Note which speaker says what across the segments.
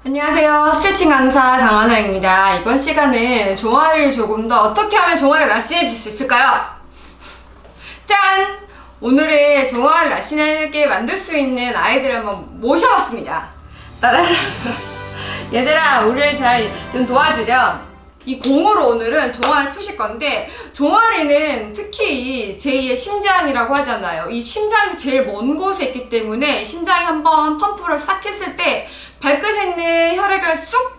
Speaker 1: 안녕하세요. 스트레칭 강사 강하나입니다. 이번 시간은 종아리를 조금 더 어떻게 하면 종아리가 날씬해질 수 있을까요? 짠! 오늘의 종아리 날씬하게 만들 수 있는 아이들을 한번 모셔봤습니다. 따라라. 얘들아, 우리를 잘 좀 도와주렴. 이 공으로 오늘은 종아리를 푸실 건데, 종아리는 특히 제2의 심장이라고 하잖아요. 이 심장이 제일 먼 곳에 있기 때문에 심장이 한번 펌프를 싹 했을 때 발끝에 있는 혈액을 쑥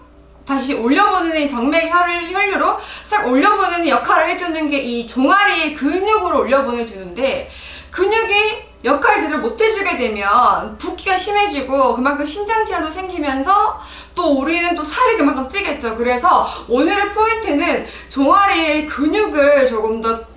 Speaker 1: 다시 올려보내는 정맥 혈류로 싹 올려보내는 역할을 해주는 게 이 종아리의 근육으로 올려보내주는데, 근육이 역할을 제대로 못해주게 되면 붓기가 심해지고 그만큼 심장질환도 생기면서 또 우리는 또 살이 그만큼 찌겠죠. 그래서 오늘의 포인트는 종아리의 근육을 조금 더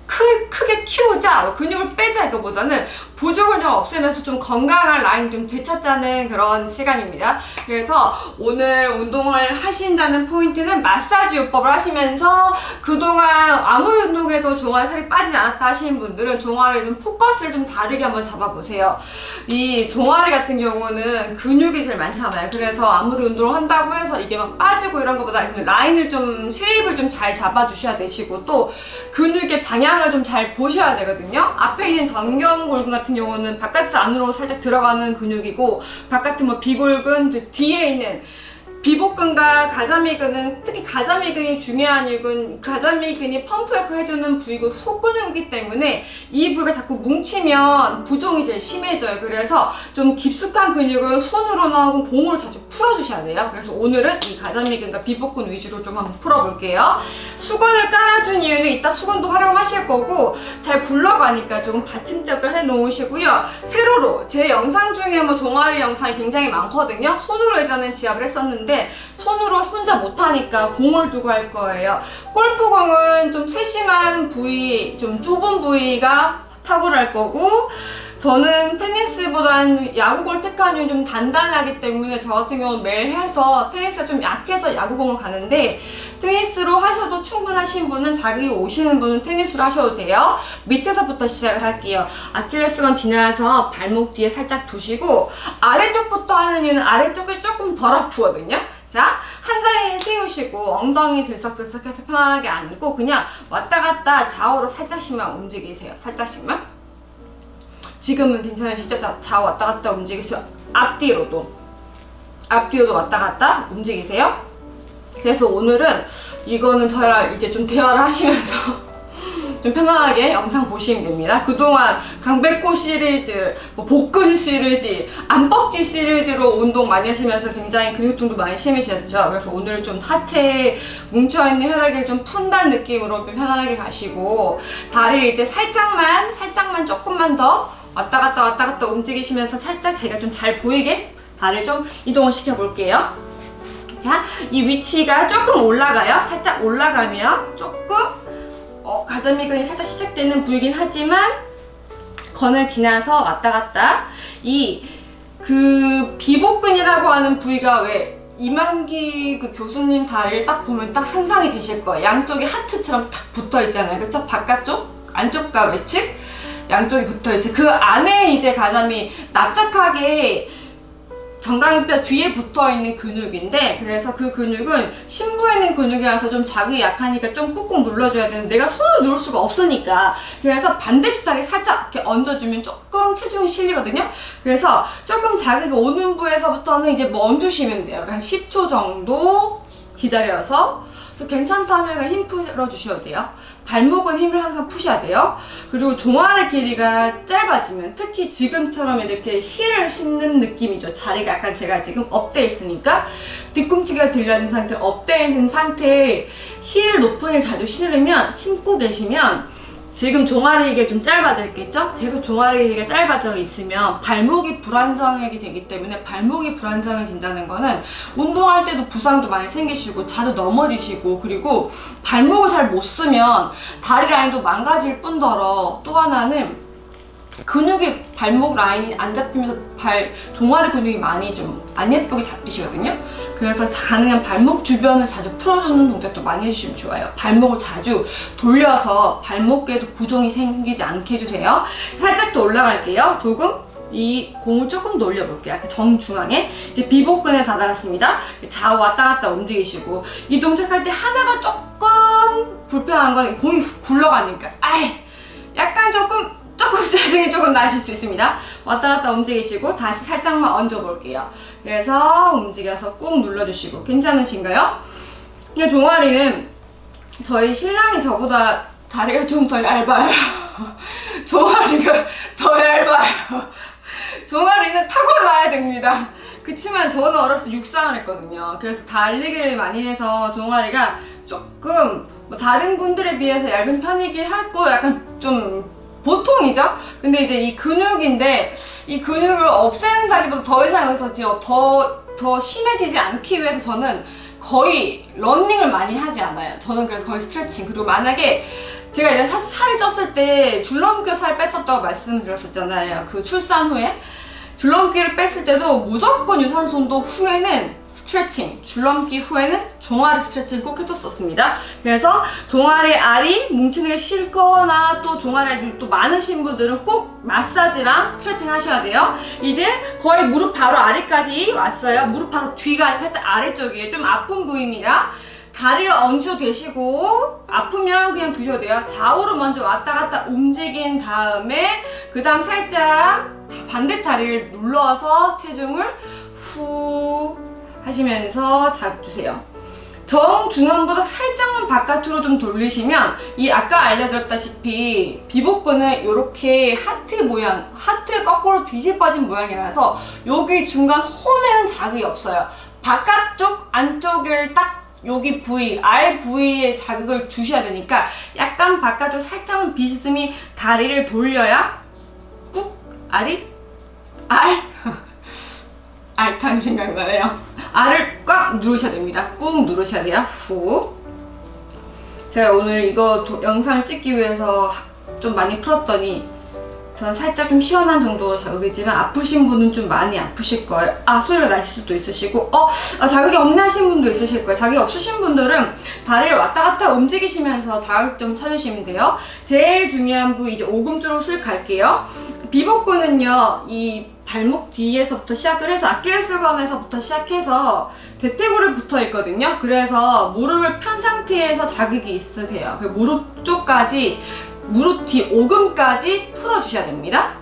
Speaker 1: 크게 키우자, 근육을 빼자 이거보다는 부족을 좀 없애면서 좀 건강한 라인 좀 되찾자는 그런 시간입니다. 그래서 오늘 운동을 하신다는 포인트는 마사지 요법을 하시면서 그동안 아무 운동에도 종아리 살이 빠지지 않았다 하시는 분들은 종아리 좀 포커스를 좀 다르게 한번 잡아보세요. 이 종아리 같은 경우는 근육이 제일 많잖아요. 그래서 아무리 운동을 한다고 해서 이게 막 빠지고 이런 것보다 라인을 좀, 쉐입을 좀 잘 잡아주셔야 되시고, 또 근육의 방향을 좀 잘 보셔야 되거든요. 앞에 있는 전경골근 같은 경우는 바깥에서 안으로 살짝 들어가는 근육이고, 바깥에 뭐 비골근, 뒤에 있는 비복근과 가자미근은, 특히 가자미근이 중요한 이유는 가자미근이 펌프 역할을 해주는 부위고 속근육이기 때문에 이 부위가 자꾸 뭉치면 부종이 제일 심해져요. 그래서 좀 깊숙한 근육을 손으로나 혹은 공으로 자주 풀어주셔야 돼요. 그래서 오늘은 이 가자미근과 비복근 위주로 좀 한번 풀어볼게요. 수건을 깔아준 이유는 이따 수건도 활용하실 거고, 잘 굴러가니까 조금 받침대를 해놓으시고요. 세로로 제 영상 중에 뭐 종아리 영상이 굉장히 많거든요. 손으로 예전에 지압을 했었는데 손으로 혼자 못하니까 공을 두고 할 거예요. 골프공은 좀 세심한 부위, 좀 좁은 부위가 탁월할 거고, 저는 테니스보다는 야구공을 택한 이유는 좀 단단하기 때문에 저 같은 경우는 매일 해서 테니스가 좀 약해서 야구공을 가는데, 테니스로 하셔도 충분하신 분은, 자기 오시는 분은 테니스로 하셔도 돼요. 밑에서부터 시작을 할게요. 아킬레스건 지나서 발목 뒤에 살짝 두시고, 아래쪽부터 하는 이유는 아래쪽이 조금 덜 아프거든요. 자, 한 다리 세우시고 엉덩이 들썩들썩해서 편안하게 앉고 그냥 왔다 갔다 좌우로 살짝씩만 움직이세요. 살짝씩만. 지금은 괜찮으시죠? 자, 좌우 왔다 갔다 움직이시고 앞뒤로도 왔다 갔다 움직이세요. 그래서 오늘은 이거는 저랑 이제 좀 대화를 하시면서 좀 편안하게 영상 보시면 됩니다. 그동안 강백호 시리즈, 뭐 복근 시리즈, 안뻑지 시리즈로 운동 많이 하시면서 굉장히 근육통도 많이 심해지셨죠. 그래서 오늘은 좀 하체에 뭉쳐있는 혈액을 좀 푼다는 느낌으로 좀 편안하게 가시고, 다리를 이제 살짝만 조금만 더 왔다 갔다 움직이시면서 살짝 제가 좀 잘 보이게 다리를 좀 이동을 시켜볼게요. 자, 이 위치가 조금 올라가요. 살짝 올라가면 조금 가자미근이 살짝 시작되는 부위긴 하지만 건을 지나서 왔다 갔다, 그 비복근이라고 하는 부위가 왜 이만기 그 교수님 다리를 딱 보면 딱 상상이 되실 거예요. 양쪽이 하트처럼 딱 붙어 있잖아요. 그쵸? 바깥쪽, 안쪽과 외측 양쪽이 붙어 있죠. 그 안에 이제 가자미 납작하게 정강이뼈 뒤에 붙어있는 근육인데, 그래서 그 근육은 심부에 있는 근육이라서 좀 자극이 약하니까 좀 꾹꾹 눌러줘야 되는데 내가 손으로 누를 수가 없으니까, 그래서 반대쪽 다리 살짝 이렇게 얹어주면 조금 체중이 실리거든요. 그래서 조금 자극이 오는 부에서부터는 이제 멈추시면 돼요. 한 10초 정도 기다려서. 괜찮다 하면 힘 풀어주셔도 돼요. 발목은 힘을 항상 푸셔야 돼요. 그리고 종아리 길이가 짧아지면, 특히 지금처럼 이렇게 힐을 신는 느낌이죠. 다리가 약간 제가 지금 업돼 있으니까 뒤꿈치가 들려진 상태, 업돼 있는 상태에 힐 높은 힐 자주 신고 계시면, 지금 종아리 길이가 좀 짧아져 있겠죠? 계속 종아리 길이가 짧아져 있으면 발목이 불안정하게 되기 때문에, 발목이 불안정해진다는 거는 운동할 때도 부상도 많이 생기시고 자주 넘어지시고, 그리고 발목을 잘 못 쓰면 다리 라인도 망가질 뿐더러 또 하나는 근육이, 발목 라인이 안 잡히면서 종아리 근육이 많이 좀 안 예쁘게 잡히시거든요. 그래서 가능한 발목 주변을 자주 풀어주는 동작도 많이 해주시면 좋아요. 발목을 자주 돌려서 발목에도 부종이 생기지 않게 해주세요. 살짝 더 올라갈게요. 조금 이 공을 조금 더 올려볼게요. 약간 정중앙에. 이제 비복근에 다다랐습니다. 좌우 왔다 갔다 움직이시고, 이 동작할 때 하나가 조금 불편한 건 공이 굴러가니까 약간 조금 짜증이 조금 나실 수 있습니다. 왔다 갔다 움직이시고 다시 살짝만 얹어볼게요. 그래서 움직여서 꾹 눌러주시고. 괜찮으신가요? 근데 종아리는 저희 신랑이 저보다 다리가 좀 더 얇아요. 종아리가 더 얇아요. 종아리는 타고나야 됩니다. 그치만 저는 어렸을 때 육상을 했거든요. 그래서 달리기를 많이 해서 종아리가 조금 뭐 다른 분들에 비해서 얇은 편이긴 하고 약간 좀 보통이죠? 근데 이제 이 근육인데 이 근육을 없앤다기보다 더 이상 여기서 더 심해지지 않기 위해서 저는 거의 러닝을 많이 하지 않아요. 저는 그래서 거의 스트레칭. 그리고 만약에 제가 이제 살이 쪘을 때 줄넘기 살 뺐었다고 말씀드렸었잖아요. 그 출산 후에 줄넘기를 뺐을 때도 무조건 유산소 운동 후에는 스트레칭, 줄넘기 후에는 종아리 스트레칭을 꼭 해줬었습니다. 그래서 종아리 알이 뭉치는 게 싫거나 또 종아리 알이 또 많으신 분들은 꼭 마사지랑 스트레칭 하셔야 돼요. 이제 거의 무릎 바로 아래까지 왔어요. 무릎 바로 뒤가 살짝 아래쪽이에요. 좀 아픈 부위입니다. 다리를 얹혀 대시고 아프면 그냥 두셔도 돼요. 좌우로 먼저 왔다 갔다 움직인 다음에 그 다음 살짝 반대 다리를 눌러서 체중을 후 하시면서 자극 주세요. 정중앙보다 살짝만 바깥으로 좀 돌리시면 이 아까 알려드렸다시피 비복근은 이렇게 하트 모양, 하트 거꾸로 뒤집어진 모양이라서 여기 중간 홈에는 자극이 없어요. 바깥쪽 안쪽을 딱 여기 부위, 알 부위에 자극을 주셔야 되니까 약간 바깥쪽 살짝만 비스듬히 다리를 돌려야 꾹 알탕 생각나네요. 알을 꽉 누르셔야 됩니다. 꾹 누르셔야 돼요. 후. 제가 오늘 이거 영상을 찍기 위해서 좀 많이 풀었더니 저는 살짝 좀 시원한 정도 자극이지만 아프신 분은 좀 많이 아프실 거예요. 소리가 나실 수도 있으시고 자극이 없네 하신 분도 있으실 거예요. 자극이 없으신 분들은 다리를 왔다 갔다 움직이시면서 자극 좀 찾으시면 돼요. 제일 중요한 부위 이제 오금 쪽으로 슬 갈게요. 비복근은요, 이 발목 뒤에서부터 시작을 해서 아킬레스건에서부터 시작해서 대퇴골에 붙어 있거든요. 그래서 무릎을 편 상태에서 자극이 있으세요. 그 무릎 쪽까지, 무릎 뒤 오금까지 풀어주셔야 됩니다.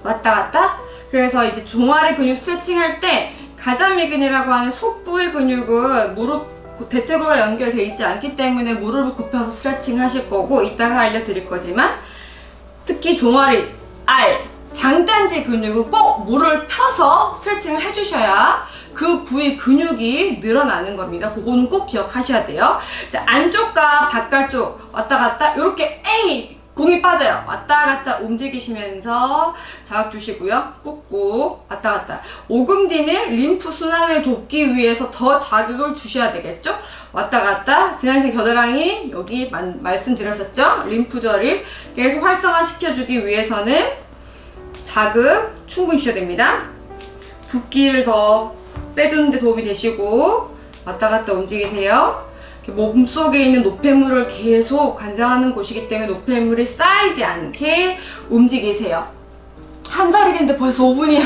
Speaker 1: 왔다 갔다. 그래서 이제 종아리 근육 스트레칭 할 때 가자미근이라고 하는 속부의 근육은 무릎 대퇴골과 연결되어 있지 않기 때문에 무릎을 굽혀서 스트레칭 하실 거고, 이따가 알려드릴 거지만 특히 종아리, 알, 장단지 근육은 꼭 무릎을 펴서 스트레칭을 해주셔야 그 부위 근육이 늘어나는 겁니다. 그거는 꼭 기억하셔야 돼요. 자, 안쪽과 바깥쪽 왔다 갔다 이렇게 공이 빠져요. 왔다 갔다 움직이시면서 자극 주시고요. 꾹꾹 왔다 갔다. 오금 뒤는 림프 순환을 돕기 위해서 더 자극을 주셔야 되겠죠? 왔다 갔다. 지난 시간 겨드랑이 여기 말씀드렸었죠? 림프절을 계속 활성화시켜주기 위해서는 자극 충분히 주셔야 됩니다. 붓기를 더 빼주는 데 도움이 되시고 왔다 갔다 움직이세요. 몸속에 있는 노폐물을 계속 관장하는 곳이기 때문에 노폐물이 쌓이지 않게 움직이세요. 한 다리인데 벌써 5분이야.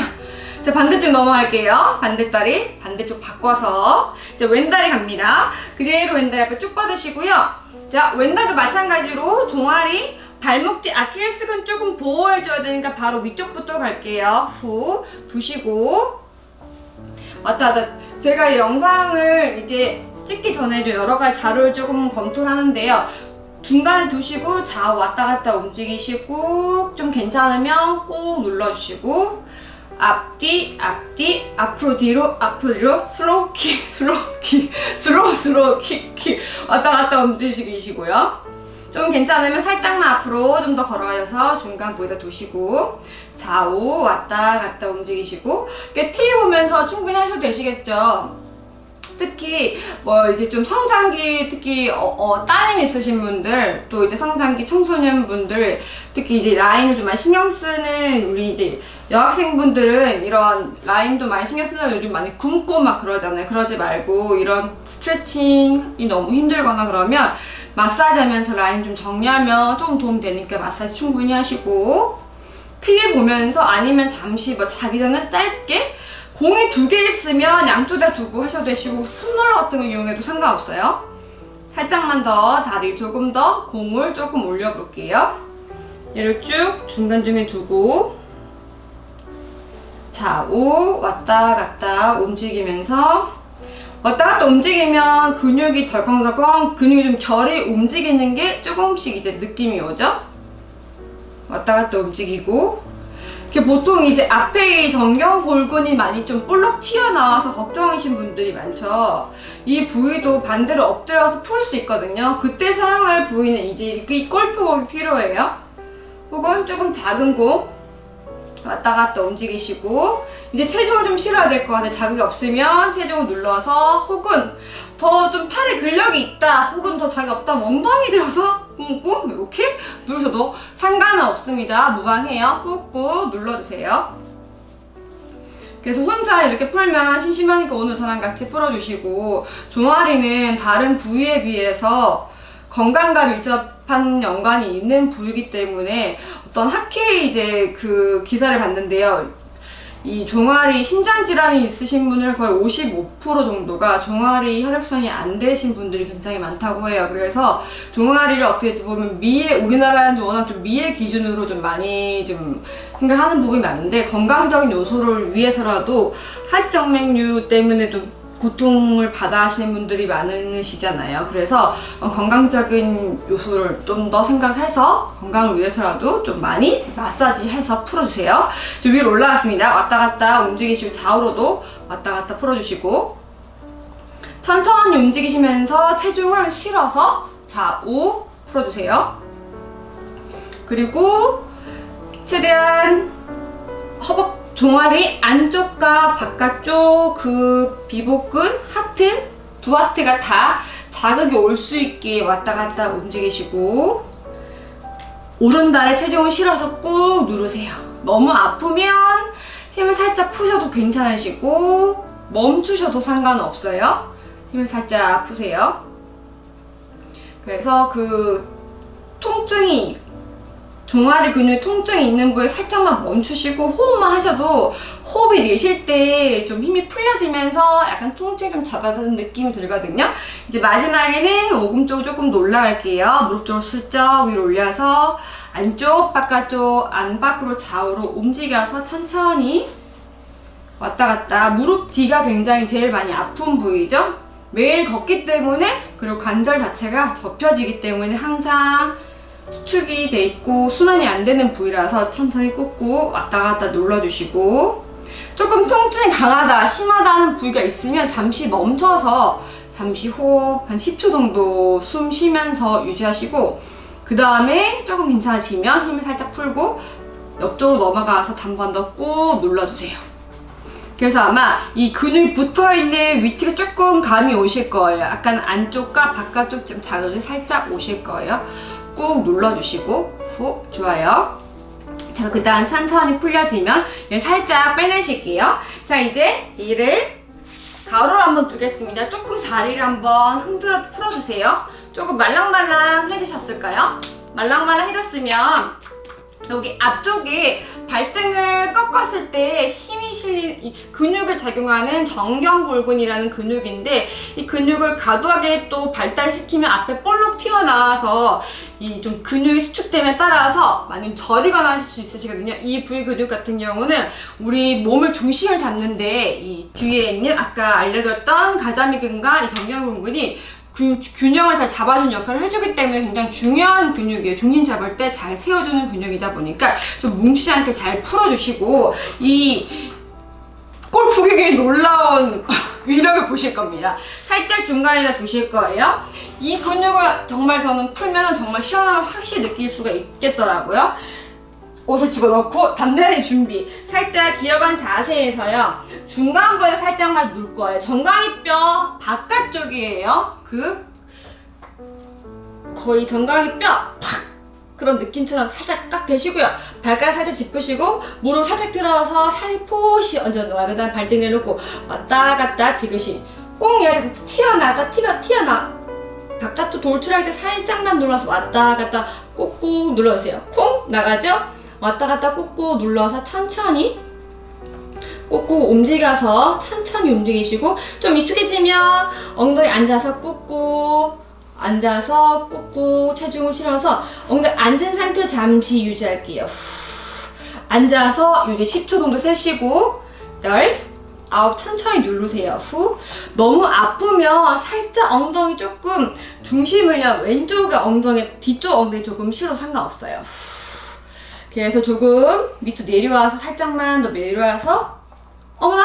Speaker 1: 자, 반대쪽 넘어갈게요. 반대다리, 반대쪽 바꿔서 이제 왼다리 갑니다. 그대로 왼다리 앞에 쭉 뻗으시고요. 자, 왼다리도 마찬가지로 종아리, 발목 뒤 아킬레스건 조금 보호해줘야 되니까 바로 위쪽부터 갈게요. 후 두시고 왔다 갔다. 제가 이 영상을 이제 찍기 전에도 여러 가지 자료를 조금 검토를 하는데요. 중간에 두시고 좌우 왔다 갔다 움직이시고 좀 괜찮으면 꾹 눌러주시고 앞뒤 앞뒤 앞으로 뒤로 앞으로 뒤로 슬로우 킥 슬로우 킥 왔다 갔다 움직이시고요. 좀 괜찮으면 살짝만 앞으로 좀 더 걸어가셔서 중간 부위에다 두시고 좌우 왔다 갔다 움직이시고 TV 보면서 충분히 하셔도 되시겠죠. 특히 뭐 이제 좀 성장기 특히 따님 있으신 분들 또 이제 성장기 청소년분들 특히 이제 라인을 좀 많이 신경 쓰는 우리 이제 여학생분들은 이런 라인도 많이 신경 쓰려고 요즘 많이 굶고 막 그러잖아요. 그러지 말고 이런 스트레칭이 너무 힘들거나 그러면 마사지 하면서 라인 좀 정리하면 조금 도움 되니까 마사지 충분히 하시고 TV 보면서 아니면 잠시 뭐 자기 전에 짧게 공이 2개 있으면 양쪽에다 두고 하셔도 되시고 폼롤러 같은 거 이용해도 상관없어요. 살짝만 더 다리 조금 더 공을 조금 올려볼게요. 얘를 쭉 중간중에 두고 좌우 왔다 갔다 움직이면서 왔다 갔다 움직이면 근육이 덜컹덜컹 근육이 좀 결이 움직이는 게 조금씩 이제 느낌이 오죠? 왔다 갔다 움직이고 이렇게 보통 이제 앞에 이 정경골근이 많이 좀 볼록 튀어나와서 걱정이신 분들이 많죠. 이 부위도 반대로 엎드려서 풀 수 있거든요. 그때 사용할 부위는 이제 이 골프공이 필요해요. 혹은 조금 작은 공 왔다 갔다 움직이시고 이제 체중을 좀 실어야 될 것 같아요. 자극이 없으면 체중을 눌러서 혹은 더 좀 팔에 근력이 있다 혹은 더 자극이 없다 엉덩이 들어서 꾹꾹 이렇게 누르셔도 상관은 없습니다. 무방해요. 꾹꾹 눌러주세요. 그래서 혼자 이렇게 풀면 심심하니까 오늘 저랑 같이 풀어주시고 종아리는 다른 부위에 비해서 건강과 밀접한 연관이 있는 부위이기 때문에 어떤 학회에 이제 그 기사를 봤는데요. 이 종아리 심장 질환이 있으신 분들 거의 55% 정도가 종아리 혈액순환이 안 되신 분들이 굉장히 많다고 해요. 그래서 종아리를 어떻게 보면 미의, 우리나라는 워낙 좀 미의 기준으로 좀 많이 좀 생각하는 부분이 많은데 건강적인 요소를 위해서라도 하지정맥류 때문에 좀 고통을 받아 하시는 분들이 많으시잖아요. 그래서 건강적인 요소를 좀 더 생각해서 건강을 위해서라도 좀 많이 마사지해서 풀어주세요. 저 위로 올라왔습니다. 왔다 갔다 움직이시고 좌우로도 왔다 갔다 풀어주시고 천천히 움직이시면서 체중을 실어서 좌우 풀어주세요. 그리고 최대한 허벅 종아리 안쪽과 바깥쪽 그 비복근, 하트, 두 하트가 다 자극이 올 수 있게 왔다 갔다 움직이시고 오른다리에 체중을 실어서 꾹 누르세요. 너무 아프면 힘을 살짝 푸셔도 괜찮으시고 멈추셔도 상관없어요. 힘을 살짝 푸세요. 그래서 그 통증이 종아리 근육에 통증이 있는 부위에 살짝만 멈추시고 호흡만 하셔도 호흡이 내쉴 때 좀 힘이 풀려지면서 약간 통증이 좀 잡아드는 느낌이 들거든요. 이제 마지막에는 오금쪽을 조금 더 올라갈게요. 무릎 쪽으로 슬쩍 위로 올려서 안쪽, 바깥쪽, 안팎으로 좌우로 움직여서 천천히 왔다 갔다. 무릎 뒤가 굉장히 제일 많이 아픈 부위죠. 매일 걷기 때문에 그리고 관절 자체가 접혀지기 때문에 항상 수축이 돼 있고 순환이 안 되는 부위라서 천천히 꾹꾹 왔다 갔다 눌러주시고 조금 통증이 강하다, 심하다 하는 부위가 있으면 잠시 멈춰서 잠시 호흡 한 10초 정도 숨 쉬면서 유지하시고 그 다음에 조금 괜찮아지면 힘을 살짝 풀고 옆쪽으로 넘어가서 한 번 더 꾹 눌러주세요. 그래서 아마 이 근육이 붙어있는 위치가 조금 감이 오실 거예요. 약간 안쪽과 바깥쪽 좀 자극이 살짝 오실 거예요. 꾹 눌러주시고 후 좋아요. 자, 그 다음 천천히 풀려지면 살짝 빼내실게요. 자, 이제 이를 가로로 한번 두겠습니다. 조금 다리를 한번 흔들어 풀어주세요. 조금 말랑말랑해지셨을까요? 말랑말랑해졌으면 여기 앞쪽에 발등을 꺾었을 때 힘이 실린 이 근육을 작용하는 정경골근이라는 근육인데 이 근육을 과도하게 또 발달시키면 앞에 볼록 튀어나와서 이 좀 근육이 수축됨에 따라서 많이 저리거나 하실 수 있으시거든요. 이 부위 근육 같은 경우는 우리 몸을 중심을 잡는데 이 뒤에 있는 아까 알려드렸던 가자미근과 이 정경골근이 균형을 잘 잡아주는 역할을 해주기 때문에 굉장히 중요한 근육이에요. 중심 잡을 때 잘 세워주는 근육이다 보니까 좀 뭉치지 않게 잘 풀어주시고 이 골프경의 놀라운 위력을 보실 겁니다. 살짝 중간에다 두실 거예요. 이 근육을 정말 저는 풀면 정말 시원함을 확실히 느낄 수가 있겠더라고요. 옷을 집어넣고 단단히 준비. 살짝 기어간 자세에서요. 중간부에 살짝만 눌 거예요. 정강이뼈 바깥쪽이에요. 거의 정강이뼈 팍! 그런 느낌처럼 살짝 딱 대시고요. 발가락 살짝 짚으시고 무릎 살짝 들어서 살포시 얹어놓아요. 그 다음 발등 내놓고 왔다 갔다 지그시 꼭 얘가 티가 튀어나 바깥쪽 돌출할 때 살짝만 눌러서 왔다 갔다 꾹꾹 눌러주세요. 콩 나가죠? 왔다 갔다 꾹꾹 눌러서 천천히 꾹꾹 움직여서 천천히 움직이시고, 좀 익숙해지면 엉덩이 앉아서 꾹꾹, 앉아서 꾹꾹 체중을 실어서 엉덩이 앉은 상태 잠시 유지할게요. 앉아서 이제 10초 정도 세시고, 9 천천히 누르세요. 후. 너무 아프면 살짝 엉덩이 조금 중심을요, 왼쪽에 엉덩이, 뒤쪽 엉덩이 조금 실어도 상관없어요. 후. 그래서 조금 밑으로 내려와서 살짝만 더 내려와서, 어머나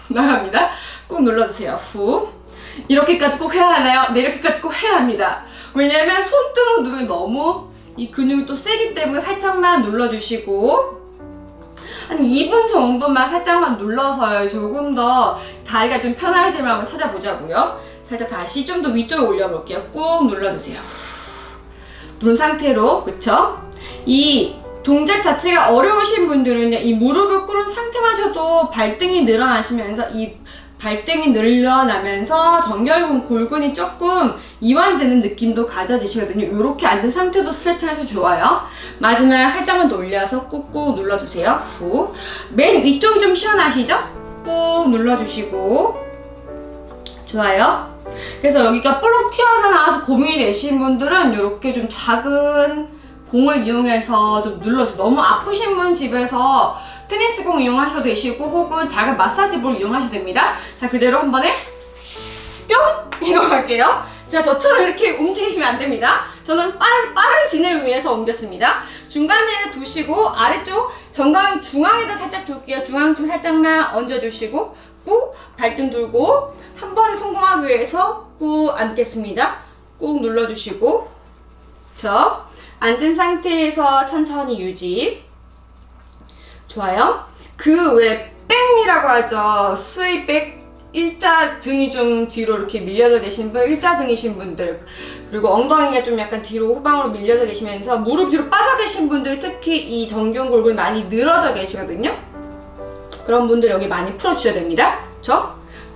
Speaker 1: 나갑니다. 꾹 눌러주세요. 후. 이렇게까지 꼭 해야 하나요? 네, 이렇게까지 꼭 해야 합니다. 왜냐면 손등으로 누르기 너무 이 근육이 또 세기 때문에 살짝만 눌러주시고, 한 2분 정도만 살짝만 눌러서요, 조금 더 다리가 좀 편해지면 한번 찾아보자고요. 살짝 다시 좀 더 위쪽으로 올려볼게요. 꾹 눌러주세요. 누른 상태로, 그쵸? 이 동작 자체가 어려우신 분들은요, 이 무릎을 꿇은 상태만 하셔도 발등이 늘어나시면서, 이 발등이 늘어나면서 정결근 골근이 조금 이완되는 느낌도 가져지시거든요. 이렇게 앉은 상태도 스트레칭해서 좋아요. 마지막 살짝만 더 올려서 꾹꾹 눌러주세요. 후. 맨 위쪽이 좀 시원하시죠? 꾹 눌러주시고. 좋아요. 그래서 여기가 볼록 튀어서 나와서 고민이 되신 분들은 이렇게 좀 작은 공을 이용해서 좀 눌러서, 너무 아프신 분 집에서 테니스공 이용하셔도 되시고, 혹은 작은 마사지볼 이용하셔도 됩니다. 자, 그대로 한 번에 뿅! 이동할게요. 자, 저처럼 이렇게 움직이시면 안 됩니다. 저는 빠른 진행을 위해서 옮겼습니다. 중간에 두시고, 아래쪽 정강 중앙에다 살짝 둘게요. 중앙 좀 살짝만 얹어주시고, 꾹 발등 들고, 한 번에 성공하기 위해서 꾹 앉겠습니다. 꾹 눌러주시고, 앉은 상태에서 천천히 유지. 좋아요. 그 외 백미라고 하죠. 스윗백, 일자 등이 좀 뒤로 이렇게 밀려져 계신 분, 일자 등이신 분들, 그리고 엉덩이가 좀 약간 뒤로 후방으로 밀려져 계시면서 무릎 뒤로 빠져 계신 분들, 특히 이 정경골근이 많이 늘어져 계시거든요. 그런 분들 여기 많이 풀어주셔야 됩니다.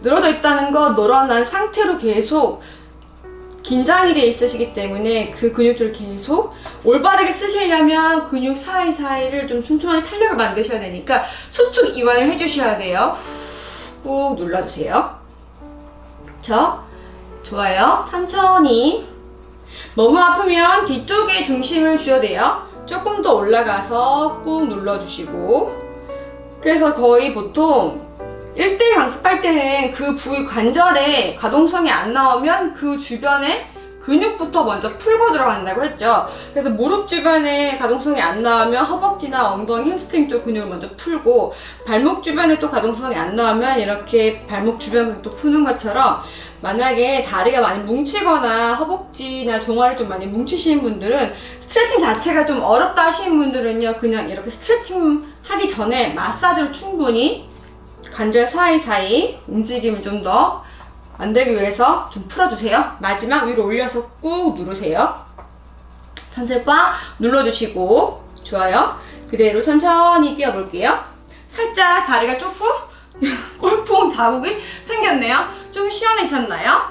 Speaker 1: 늘어져 있다는 거, 늘어난 상태로 계속 긴장이 돼 있으시기 때문에 그 근육들을 계속 올바르게 쓰시려면 근육 사이사이를 좀 촘촘하게 탄력을 만드셔야 되니까 수축 이완을 해주셔야 돼요. 꾹 눌러주세요. 좋아요. 천천히. 너무 아프면 뒤쪽에 중심을 주셔야 돼요. 조금 더 올라가서 꾹 눌러주시고. 그래서 거의 보통 1대1 강습할 때는 그 부위 관절에 가동성이 안 나오면 그 주변에 근육부터 먼저 풀고 들어간다고 했죠. 그래서 무릎 주변에 가동성이 안 나오면 허벅지나 엉덩이, 햄스트링 쪽 근육을 먼저 풀고, 발목 주변에 또 가동성이 안 나오면 이렇게 발목 주변 근육도 푸는 것처럼, 만약에 다리가 많이 뭉치거나 허벅지나 종아리 좀 많이 뭉치시는 분들은, 스트레칭 자체가 좀 어렵다 하시는 분들은요, 그냥 이렇게 스트레칭 하기 전에 마사지로 충분히 관절 사이사이 움직임을 좀 더 만들기 위해서 좀 풀어주세요. 마지막 위로 올려서 꾹 누르세요. 천천히 꽉 눌러주시고. 좋아요. 그대로 천천히 뛰어볼게요. 살짝 다리가 조금 골프공 자국이 생겼네요. 좀 시원해지셨나요?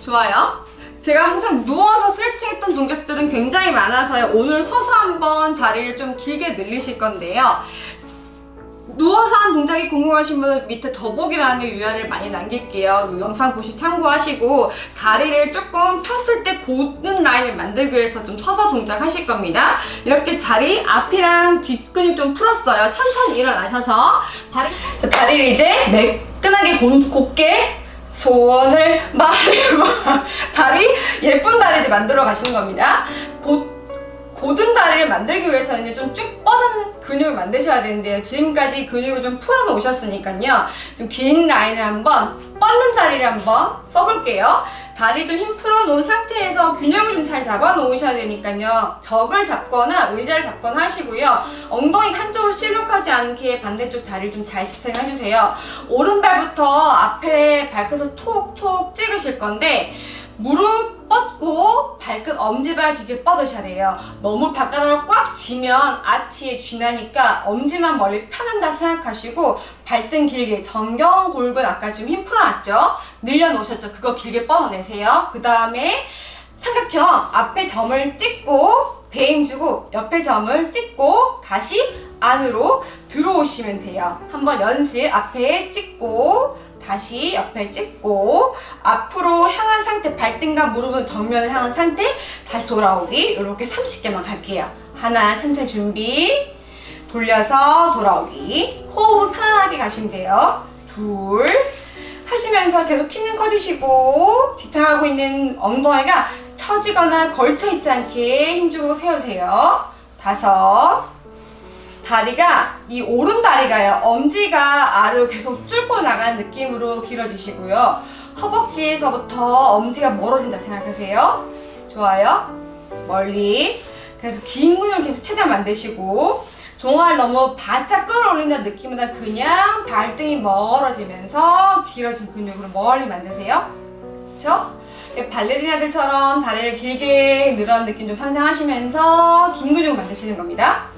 Speaker 1: 좋아요. 제가 항상 누워서 스트레칭 했던 동작들은 굉장히 많아서요. 오늘 서서 한번 다리를 좀 길게 늘리실 건데요. 누워서 한 동작이 궁금하신 분은 밑에 더보기란에 URL 많이 남길게요. 이 영상 보시 참고하시고, 다리를 조금 폈을 때 고든 라인을 만들기 위해서 좀 서서 동작 하실 겁니다. 이렇게 다리 앞이랑 뒷근육 좀 풀었어요. 천천히 일어나셔서 다리를 이제 매끈하게 곧게 손을 마르고 다리, 예쁜 다리 만들어 가시는 겁니다. 고든 다리를 만들기 위해서는 좀 쭉 뻗은 근육을 만드셔야 되는데요. 지금까지 근육을 좀 풀어 놓으셨으니까요. 좀 긴 라인을 한번, 뻗는 다리를 한번 써볼게요. 다리 좀 힘 풀어 놓은 상태에서 균형을 좀 잘 잡아 놓으셔야 되니까요. 벽을 잡거나 의자를 잡거나 하시고요. 엉덩이 한쪽으로 실룩하지 않게 반대쪽 다리를 좀 잘 지탱해주세요. 오른발부터 앞에 발끝을 톡톡 찍으실 건데, 무릎 뻗고 발끝 엄지발 길게 뻗으셔야 돼요. 너무 발가락을 꽉 쥐면 아치에 쥐나니까 엄지만 멀리 펴는다 생각하시고, 발등 길게, 정경골근 아까 지금 힘 풀어놨죠? 늘려놓으셨죠? 그거 길게 뻗어내세요. 그 다음에 삼각형 앞에 점을 찍고 배 힘주고 옆에 점을 찍고 다시 안으로 들어오시면 돼요. 한번 연습. 앞에 찍고 다시 옆에 찍고 앞으로 향한 상태, 발등과 무릎은 덕면을 향한 상태, 다시 돌아오기. 이렇게 30개만 갈게요. 하나, 천천히 준비. 돌려서 돌아오기. 호흡은 편안하게 가시면 돼요. 둘. 하시면서 계속 키는 커지시고 지탱하고 있는 엉덩이가 처지거나 걸쳐있지 않게 힘주고 세우세요. 다섯. 다리가, 이 오른 다리가요, 엄지가 아래로 계속 뚫고 나가는 느낌으로 길어지시고요. 허벅지에서부터 엄지가 멀어진다 생각하세요. 좋아요. 멀리. 그래서 긴 근육을 계속 최대한 만드시고, 종아리를 너무 바짝 끌어올린다는 느낌보다 그냥 발등이 멀어지면서 길어진 근육으로 멀리 만드세요. 그쵸? 발레리나들처럼 다리를 길게 늘어난 느낌 좀 상상하시면서 긴 근육을 만드시는 겁니다.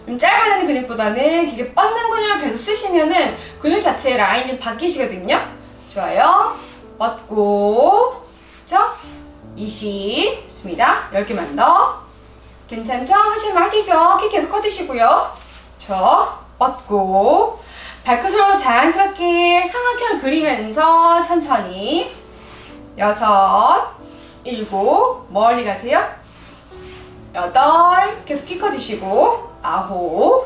Speaker 1: 좀 짧아지는 근육보다는 길게 뻗는 근육을 계속 쓰시면은 근육 자체의 라인이 좀 바뀌시거든요. 좋아요. 뻗고, 그쵸? 20. 좋습니다. 10개만 더. 괜찮죠? 하시면 하시죠. 키 계속 커지시고요. 뻗고, 발끝으로 자연스럽게 삼각형을 그리면서 천천히. 6, 7, 멀리 가세요. 8, 계속 키 커지시고. 9,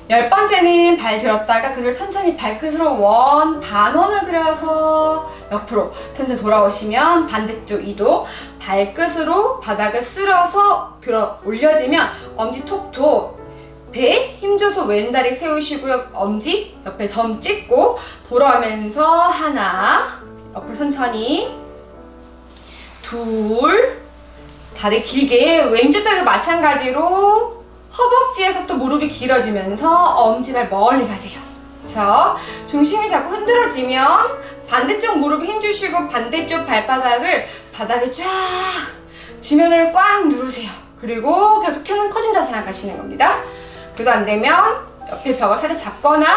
Speaker 1: 10번째는 발 들었다가 그대로 천천히 발끝으로 반원을 그려서 옆으로 천천히 돌아오시면 반대쪽 2도 발끝으로 바닥을 쓸어서 들어 올려지면 엄지 톡톡, 배 힘줘서 왼다리 세우시고요. 엄지 옆에 점 찍고 돌아오면서 하나, 옆으로 천천히. 둘, 다리 길게 왼쪽 다리도 마찬가지로 허벅지에서부터 무릎이 길어지면서 엄지발 멀리 가세요. 그쵸? 중심이 자꾸 흔들어지면 반대쪽 무릎에 힘주시고 반대쪽 발바닥을 바닥에 쫙 지면을 꽉 누르세요. 그리고 계속 키는 커진다 생각하시는 겁니다. 그래도 안 되면 옆에 벽을 살짝 잡거나,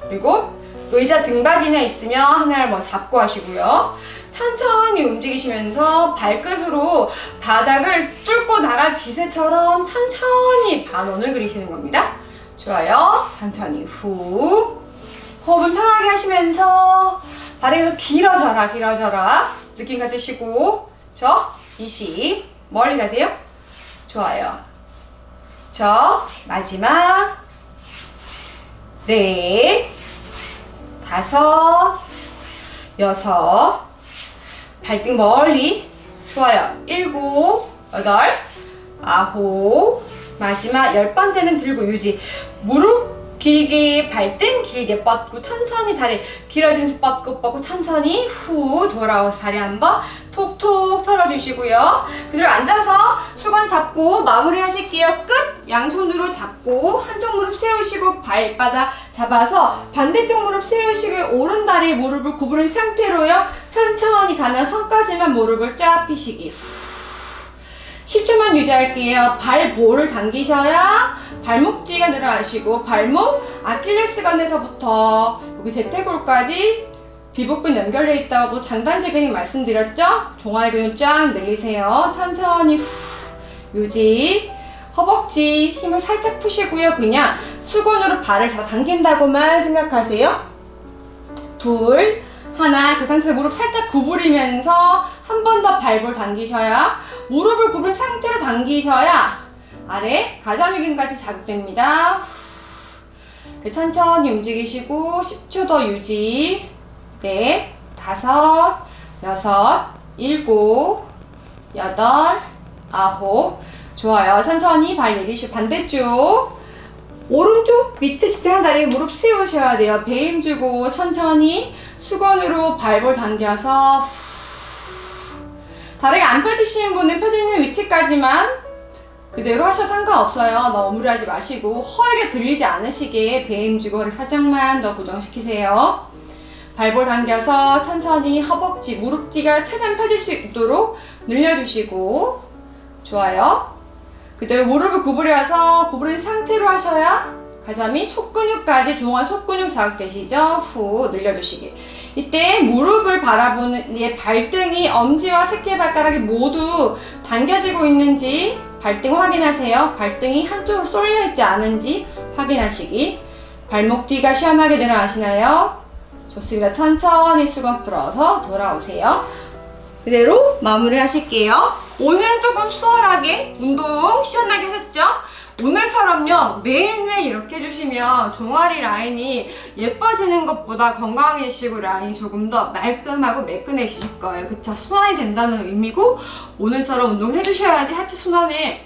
Speaker 1: 그리고 의자 등받이나 있으면 하나를 잡고 하시고요. 천천히 움직이시면서 발끝으로 바닥을 뚫고 나갈 기세처럼 천천히 반원을 그리시는 겁니다. 좋아요. 천천히 후. 호흡은 편하게 하시면서 발이 길어져라, 길어져라. 느낌 가지시고. 20. 멀리 가세요. 좋아요. 마지막. 4, 5, 6, 발등 멀리. 좋아요. 7, 8, 9, 마지막 10번째는 들고 유지. 무릎 길게, 발등 길게 뻗고 천천히 다리 길어지면서 뻗고 천천히 후 돌아와서 다리 한번 톡톡 털어주시고요. 그대로 앉아서 수건 잡고 마무리 하실게요. 끝! 양손으로 잡고 한쪽 무릎 세우시고 발바닥 잡아서 반대쪽 무릎 세우시고 오른 다리 무릎을 구부린 상태로요. 천천히 가는 선까지만 무릎을 쫙 펴시기. 10초만 유지할게요. 발볼을 당기셔야 발목 뒤가 늘어나시고, 발목 아킬레스건에서부터 여기 대퇴골까지 비복근 연결되어 있다고 장단지 근육 말씀드렸죠? 종아리 근육 쫙 늘리세요. 천천히 후 유지. 허벅지 힘을 살짝 푸시고요. 그냥 수건으로 발을 잡아 당긴다고만 생각하세요. 둘, 하나. 그 상태에서 무릎 살짝 구부리면서 한 번 더 발볼 당기셔야, 무릎을 구부린 상태로 당기셔야 아래 가자미근까지 자극됩니다. 천천히 움직이시고 10초 더 유지. 4, 5, 6, 7, 8, 9. 좋아요. 천천히 발 내리시고 반대쪽 오른쪽 밑에 지탱한 다리 무릎 세우셔야 돼요. 배 힘주고 천천히 수건으로 발볼 당겨서 다리가 안 펴지시는 분은 펴지는 위치까지만 그대로 하셔도 상관없어요. 너무 무리하지 마시고 허하게 들리지 않으시게 배 힘주고 허리 살짝만 더 고정시키세요. 발볼 당겨서 천천히 허벅지, 무릎 뒤가 최대한 펴질 수 있도록 늘려주시고. 좋아요. 그대로 무릎을 구부려서 구부린 상태로 하셔야 가자미 속근육까지, 중앙 속근육 자극되시죠? 후 늘려주시기. 이때 무릎을 바라보는 발등이 엄지와 새끼발가락이 모두 당겨지고 있는지 발등 확인하세요. 발등이 한쪽으로 쏠려 있지 않은지 확인하시기. 발목 뒤가 시원하게 늘어나시나요? 좋습니다. 천천히 수건 풀어서 돌아오세요. 그대로 마무리 하실게요. 오늘은 조금 수월하게 운동 시원하게 하셨죠? 오늘처럼요 매일매일 이렇게 해주시면 종아리 라인이 예뻐지는 것보다 건강해지시고 라인이 조금 더 말끔하고 매끈해지실 거예요. 그쵸? 순환이 된다는 의미고, 오늘처럼 운동 해주셔야지 하트 순환이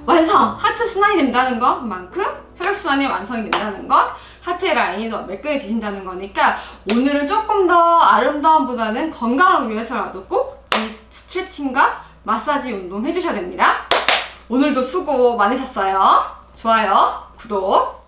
Speaker 1: 하트 순환이 된다는 것만큼 혈액순환이 완성이 된다는 것, 하체 라인이 더 매끈해지신다는 거니까 오늘은 조금 더 아름다움보다는 건강을 위해서라도 꼭 이 스트레칭과 마사지 운동 해주셔야 됩니다. 오늘도 수고 많으셨어요. 좋아요, 구독